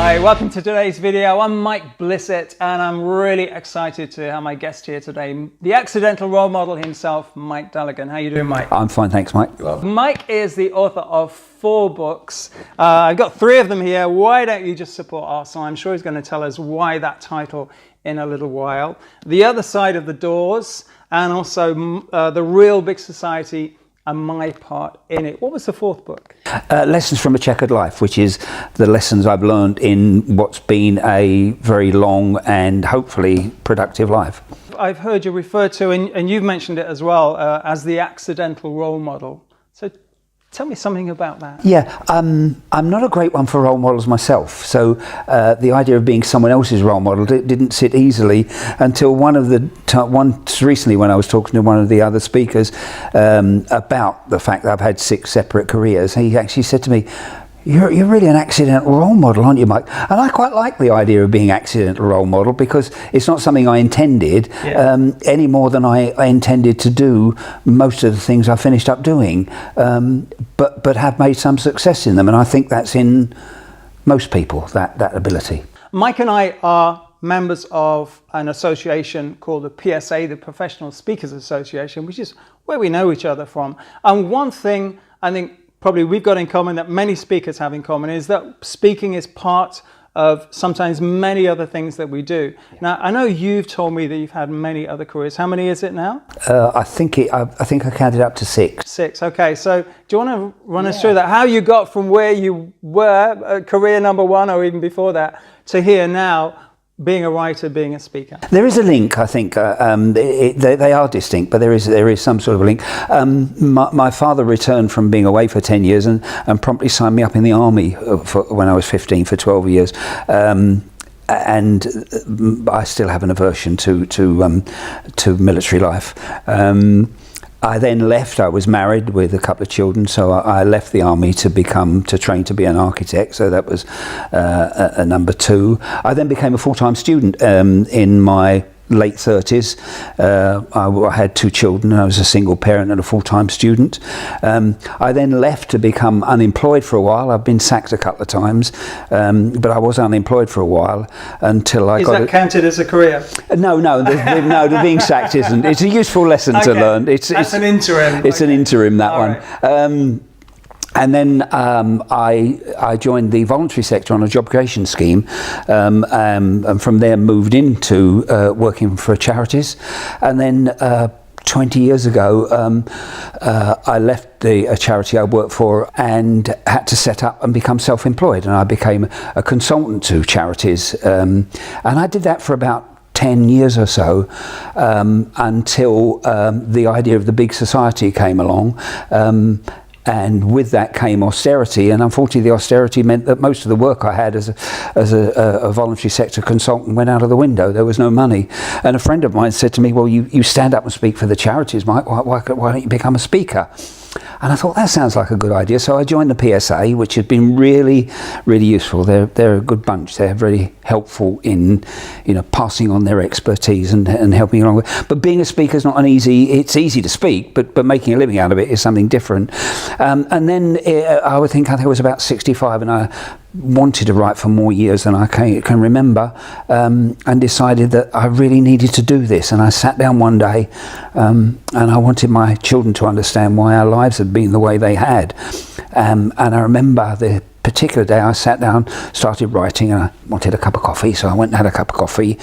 Hi, welcome to today's video. I'm Mike Blissett and I'm really excited to have my guest here today, the accidental role model himself, Mike Daligan. How you doing, Mike? I'm fine, thanks, Mike. Mike is the author of 4 books. I've got 3 of them here. Why don't you just support us? So I'm sure he's going to tell us why that title in a little while. The Other Side of the Doors, and also The Real Big Society and My Part in It. What was the 4th book? Lessons from a Checkered Life, which is the lessons I've learned in what's been a very long and hopefully productive life. I've heard you refer to, and you've mentioned it as well, as the accidental role model. So tell me something about that. Yeah, I'm not a great one for role models myself, so the idea of being someone else's role model didn't sit easily until once recently when I was talking to one of the other speakers about the fact that I've had 6 separate careers. He actually said to me, You're really an accidental role model, aren't you, Mike? And I quite like the idea of being accidental role model because it's not something I intended any more than I intended to do most of the things I finished up doing, but have made some success in them. And I think that's in most people, that ability. Mike and I are members of an association called the PSA, the Professional Speakers Association, which is where we know each other from. And one thing I think probably we've got in common, that many speakers have in common, is that speaking is part of sometimes many other things that we do. Now, I know you've told me that you've had many other careers. How many is it now? I think I counted up to 6. 6, okay. So do you want to run us through that? How you got from where you were, career number 1 or even before that, to here now, being a writer, being a speaker? There is a link, I think. They are distinct, but there is some sort of a link. My father returned from being away for 10 years and promptly signed me up in the army when I was 15 for 12 years. And I still have an aversion to military life. I then left. I was married with a couple of children, so I left the army to train to be an architect. So that was a number 2. I then became a full-time student in my late 30s. I had 2 children. I was a single parent and a full-time student. I then left to become unemployed for a while. I've been sacked a couple of times, but I was unemployed for a while until I got... Is that counted as a career? No, the being sacked isn't. It's a useful lesson to learn. It's an interim. It's an interim, that All one. Right. And then I joined the voluntary sector on a job creation scheme, and from there moved into working for charities. And then 20 years ago, I left a charity I worked for and had to set up and become self-employed. And I became a consultant to charities. And I did that for about 10 years or so, until the idea of the big society came along. And with that came austerity, and unfortunately the austerity meant that most of the work I had as a voluntary sector consultant went out of the window. There was no money. And a friend of mine said to me, well, you stand up and speak for the charities, Mike, why don't you become a speaker? And I thought, that sounds like a good idea. So I joined the PSA, which has been really, really useful. They're a good bunch. They're very helpful in, passing on their expertise and helping along with. But being a speaker is not it's easy to speak, but making a living out of it is something different. And then I think I was about 65, and I wanted to write for more years than I can remember, and decided that I really needed to do this. And I sat down one day, and I wanted my children to understand why our lives had been the way they had. And I remember the particular day I sat down, started writing, and I wanted a cup of coffee, so I went and had a cup of coffee.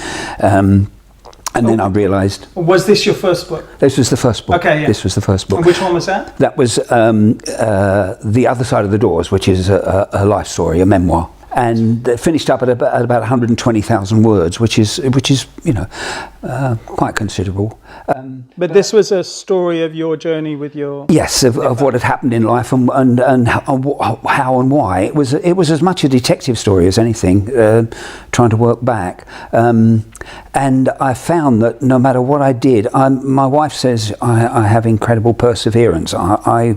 And then I realised... Was this your first book? This was the first book. Okay, yeah. This was the first book. And which one was that? That was The Other Side of the Doors, which is a life story, a memoir. And finished up at about 120,000 words, which is quite considerable. But this was a story of your journey with your... Yes, of what had happened in life and how and why. It was as much a detective story as anything, trying to work back. And I found that no matter what I did, my wife says I have incredible perseverance. I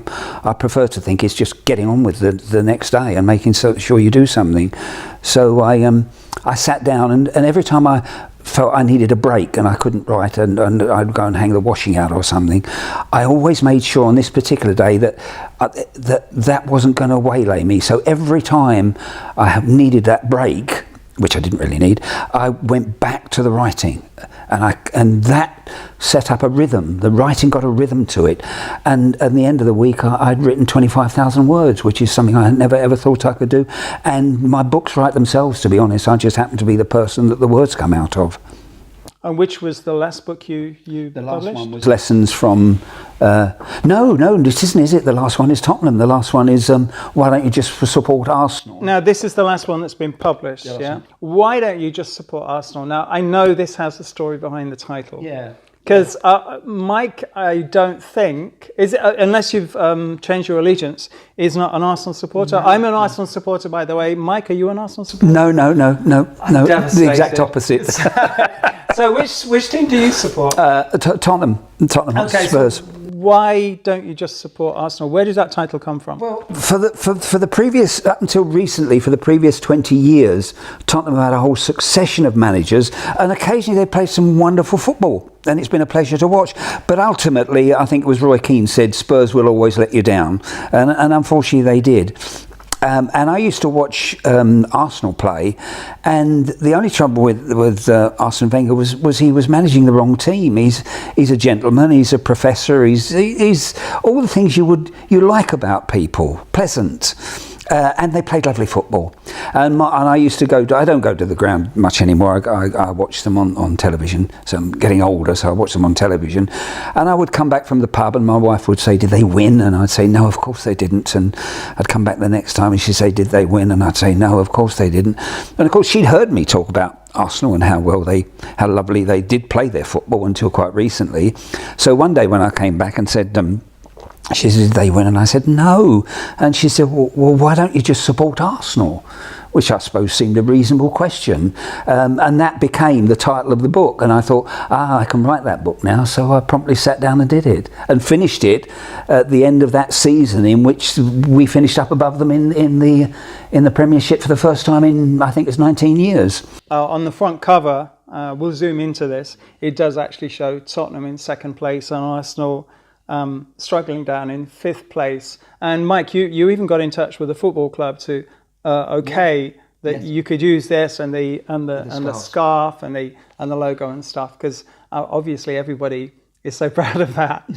prefer to think it's just getting on with the next day and making sure you do something. So I sat down, and every time I felt I needed a break and I couldn't write, and I'd go and hang the washing out or something, I always made sure on this particular day that that wasn't going to waylay me. So every time I needed that break, which I didn't really need, I went back to the writing, and that set up a rhythm. The writing got a rhythm to it, and at the end of the week I'd written 25,000 words, which is something I had never ever thought I could do. And my books write themselves, to be honest. I just happen to be the person that the words come out of. And which was the last book you The published? last one was Lessons from... No, this isn't, is it? The last one is Tottenham. The last one is Why Don't You Just Support Arsenal? Now, this is the last one that's been published, yeah? Why don't you just support Arsenal? Now, I know this has a story behind the title. Yeah. Because Mike, I don't think, is it, unless you've changed your allegiance, is not an Arsenal supporter. No, I'm an Arsenal supporter, by the way. Mike, are you an Arsenal supporter? No. The exact opposite. So which team do you support? Tottenham Spurs. So why don't you just support Arsenal? Where does that title come from? Well, for the previous, up until recently, for the previous 20 years, Tottenham had a whole succession of managers, and occasionally they played some wonderful football, and it's been a pleasure to watch. But ultimately, I think it was Roy Keane said, Spurs will always let you down, and unfortunately they did. And I used to watch Arsenal play, and the only trouble with Arsene Wenger was he was managing the wrong team. He's a gentleman, he's a professor, he's all the things you like about people, pleasant. And they played lovely football, and I used to go. I don't go to the ground much anymore. I watch them on television. So I'm getting older, so I watch them on television. And I would come back from the pub, and my wife would say, "Did they win?" And I'd say, "No, of course they didn't." And I'd come back the next time, and she'd say, "Did they win?" And I'd say, "No, of course they didn't." And of course, she'd heard me talk about Arsenal and how lovely they did play their football until quite recently. So one day when I came back and said, she said, "Did they win?" And I said, "No." And she said, well, why don't you just support Arsenal? Which I suppose seemed a reasonable question. And that became the title of the book. And I thought, I can write that book now. So I promptly sat down and did it. And finished it at the end of that season, in which we finished up above them in the Premiership for the first time in, I think it's 19 years. On the front cover, we'll zoom into this, it does actually show Tottenham in second place and Arsenal struggling down in fifth place. And Mike, you even got in touch with the football club to that you could use this and the scarf and the logo and stuff, because obviously everybody is so proud of that.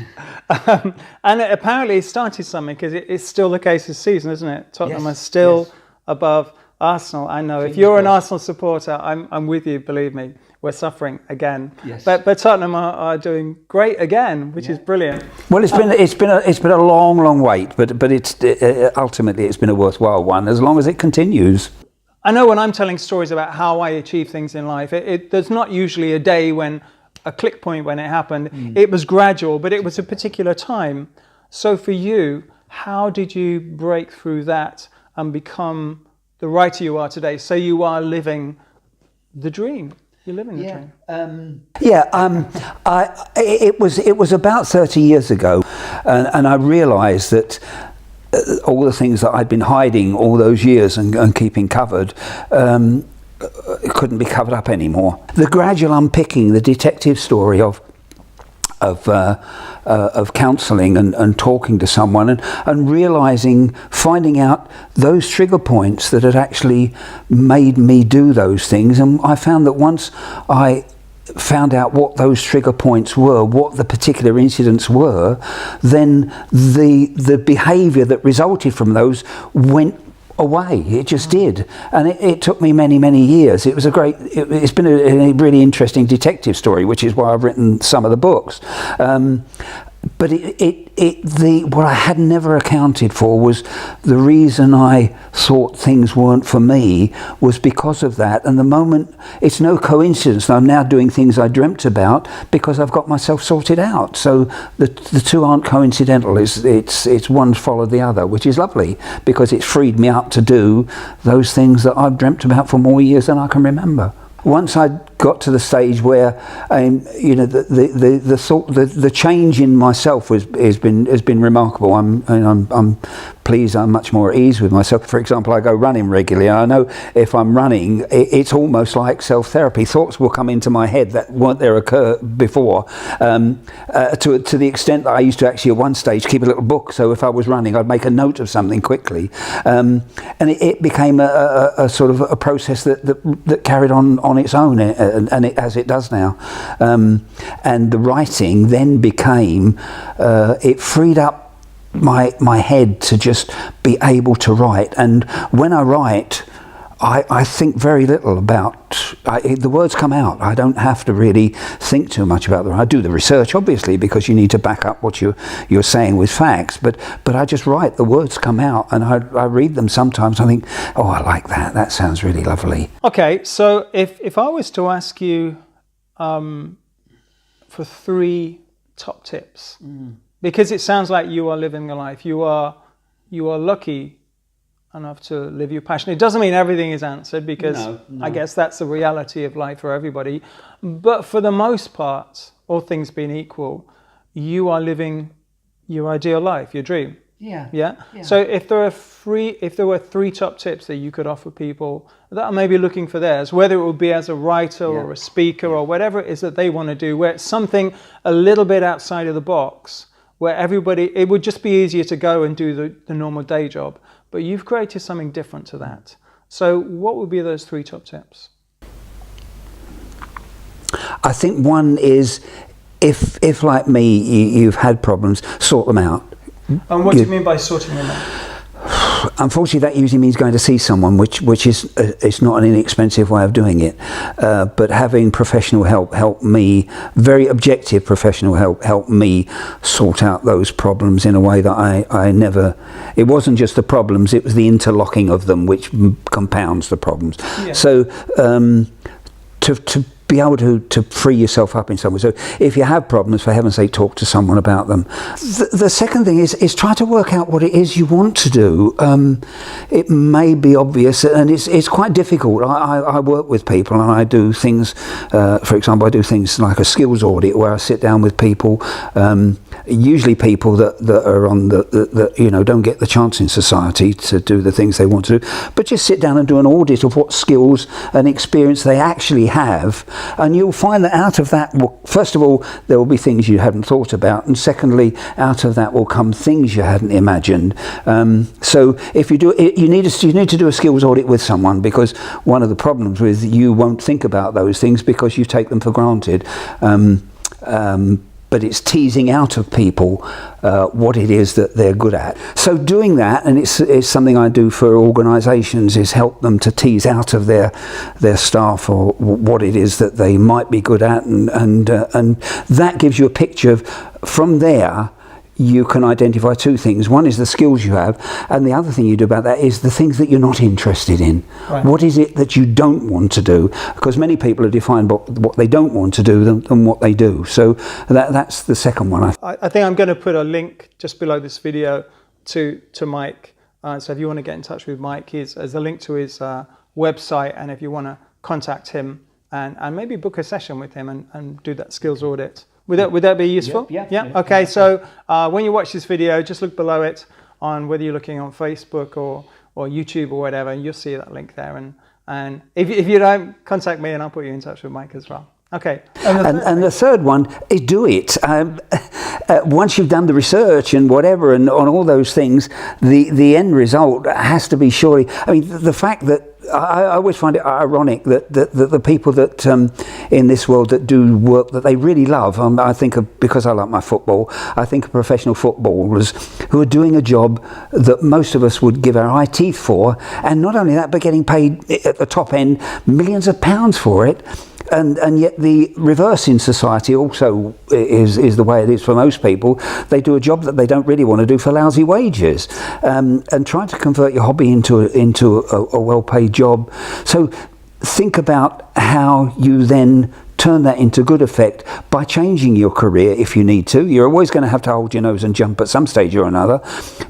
And it apparently started something, because it's still the case this season, isn't it? Tottenham are still above Arsenal. I know if you're an Arsenal supporter, I'm with you, believe me. We're suffering again, but Tottenham are doing great again, which is brilliant. Well, it's been a long wait, but it's ultimately it's been a worthwhile one as long as it continues. I know when I'm telling stories about how I achieve things in life, there's not usually a day when a click point when it happened. It was gradual, but it was a particular time. So for you, how did you break through that and become the writer you are today? So you are living the dream. You're living the dream. It was about 30 years ago, and I realised that all the things that I'd been hiding all those years and keeping covered couldn't be covered up anymore. The gradual unpicking, the detective story of counselling and talking to someone and realising, finding out those trigger points that had actually made me do those things. And I found that once I found out what those trigger points were, what the particular incidents were, then the behaviour that resulted from those went away. It just did, and it took me many years. It was it's been a really interesting detective story, which is why I've written some of the books. But what I had never accounted for was the reason I thought things weren't for me was because of that. And the moment, it's no coincidence that I'm now doing things I dreamt about because I've got myself sorted out. So the two aren't coincidental. It's one followed the other, which is lovely because it's freed me up to do those things that I've dreamt about for more years than I can remember. Once I'd got to the stage where, you know, the change in myself has been remarkable. I'm pleased. I'm much more at ease with myself. For example, I go running regularly. I know if I'm running, it's almost like self-therapy. Thoughts will come into my head that weren't there before, to the extent that I used to actually at one stage keep a little book. So if I was running, I'd make a note of something quickly, and it became a sort of a process that carried on its own, and as it does now. And the writing then became, it freed up my head to just be able to write. And when I write, I think very little about, the words come out. I don't have to really think too much about them. I do the research, obviously, because you need to back up what you're saying with facts, but I just write, the words come out, and I read them sometimes. I think, oh, I like that sounds really lovely. Okay, so if I was to ask you for 3 top tips, because it sounds like you are living a life, you are lucky enough to live your passion. It doesn't mean everything is answered, because no. I guess that's the reality of life for everybody. But for the most part, all things being equal, you are living your ideal life, your dream. Yeah. So if there were 3 top tips that you could offer people that are maybe looking for theirs, whether it would be as a writer or a speaker or whatever it is that they want to do, where it's something a little bit outside of the box, where it would just be easier to go and do the normal day job, but you've created something different to that. So what would be those 3 top tips? I think one is, if like me, you've had problems, sort them out. And what do you mean by sorting them out? Unfortunately, that usually means going to see someone, which is it's not an inexpensive way of doing it. But having professional help me, very objective professional help me sort out those problems in a way that I never. It wasn't just the problems; it was the interlocking of them which compounds the problems. Yeah. So to be able to free yourself up in some way. So if you have problems, for heaven's sake, talk to someone about them. The second thing is try to work out what it is you want to do. It may be obvious, and it's quite difficult. I work with people, and I do things, for example, I do things like a skills audit, where I sit down with people, usually people that are on the you know, don't get the chance in society to do the things they want to do, but just sit down and do an audit of what skills and experience they actually have. And you'll find that out of that, first of all, there will be things you hadn't thought about, and secondly, out of that will come things you hadn't imagined. So if you do, you need to do a skills audit with someone, because one of the problems with you won't think about those things because you take them for granted. But it's teasing out of people what it is that they're good at. So doing that, and it's something I do for organisations, is help them to tease out of their staff or what it is that they might be good at, and that gives you a picture of, from there, you can identify 2 things. One is the skills you have, and the other thing you do about that is the things that you're not interested in. Right. What is it that you don't want to do? Because many people are defined by what they don't want to do than what they do. So that's the second one. I think I'm going to put a link just below this video to Mike. So if you want to get in touch with Mike, there's a link to his website, and if you want to contact him and maybe book a session with him and do that skills audit. Would that be useful? Yeah. Okay, so when you watch this video, just look below it on whether you're looking on Facebook or YouTube or whatever, and you'll see that link there. And if you don't, contact me and I'll put you in touch with Mike as well. Okay. And the third one is do it. Once you've done the research and whatever and on all those things, the end result has to be surely. I mean, the fact that I always find it ironic that the people that in this world that do work that they really love, I think of, because I like my football, I think of professional footballers who are doing a job that most of us would give our eye teeth for, and not only that, but getting paid at the top end millions of pounds for it. And yet the reverse in society also is the way it is for most people. They do a job that they don't really want to do for lousy wages, and trying to convert your hobby into a well-paid job. So think about how you then turn that into good effect by changing your career if you need to. You're always going to have to hold your nose and jump at some stage or another,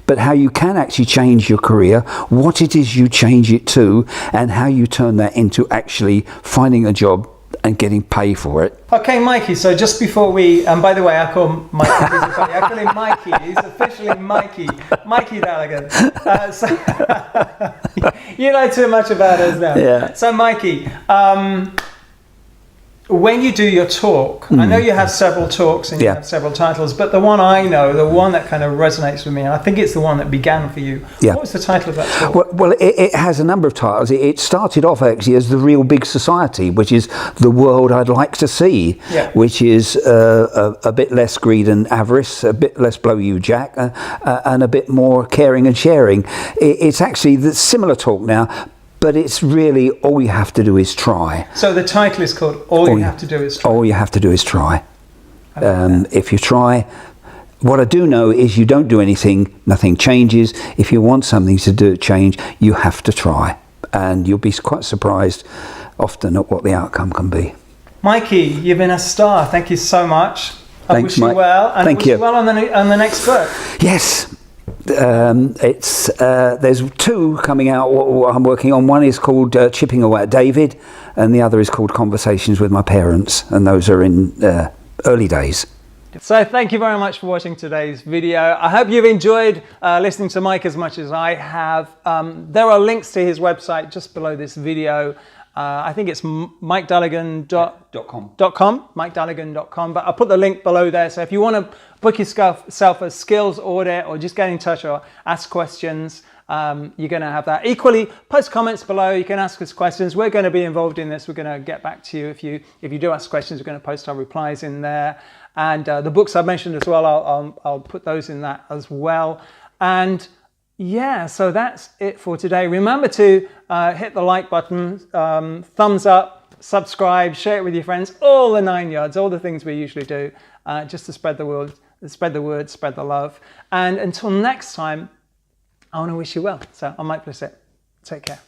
but how you can actually change your career, what it is you change it to, and how you turn that into actually finding a job and getting paid for it. Okay, Mikey, so just before we, and by the way, I call Mikey, I call him Mikey, he's officially Mikey Daligan. So you know too much about us now. Yeah. So Mikey, when you do your talk, I know you have several talks and you have several titles, but the one I know, the one that kind of resonates with me, and I think it's the one that began for you. Yeah. What was the title of that talk? Well, it has a number of titles. It started off actually as The Real Big Society, which is the world I'd like to see, which is a bit less greed and avarice, a bit less blow you Jack, and a bit more caring and sharing. It's actually the similar talk now, but it's really all you have to do is try. So the title is called All You Have to Do Is Try. All you have to do is try. If you try, what I do know is you don't do anything, nothing changes. If you want something to change, you have to try. And you'll be quite surprised often at what the outcome can be. Mikey, you've been a star. Thank you so much. I wish you well. And Thank wish you. you well on the next book. Yes. There's two coming out what I'm working on. One is called Chipping Away at David, and the other is called Conversations with My Parents, and those are in early days. So thank you very much for watching today's video. I hope you've enjoyed listening to Mike as much as I have. There are links to his website just below this video. I think it's MikeDaligan.com, MikeDaligan.com, but I'll put the link below there. So if you want to book yourself a skills audit or just get in touch or ask questions, you're going to have that. Equally, post comments below. You can ask us questions. We're going to be involved in this. We're going to get back to you. If you do ask questions, we're going to post our replies in there. And the books I've mentioned as well, I'll put those in that as well. And yeah, so that's it for today. Remember to hit the like button, thumbs up, subscribe, share it with your friends, all the 9 yards, all the things we usually do, just to spread the word, spread the love. And until next time, I want to wish you well. So I'm Mike Blissett. Take care.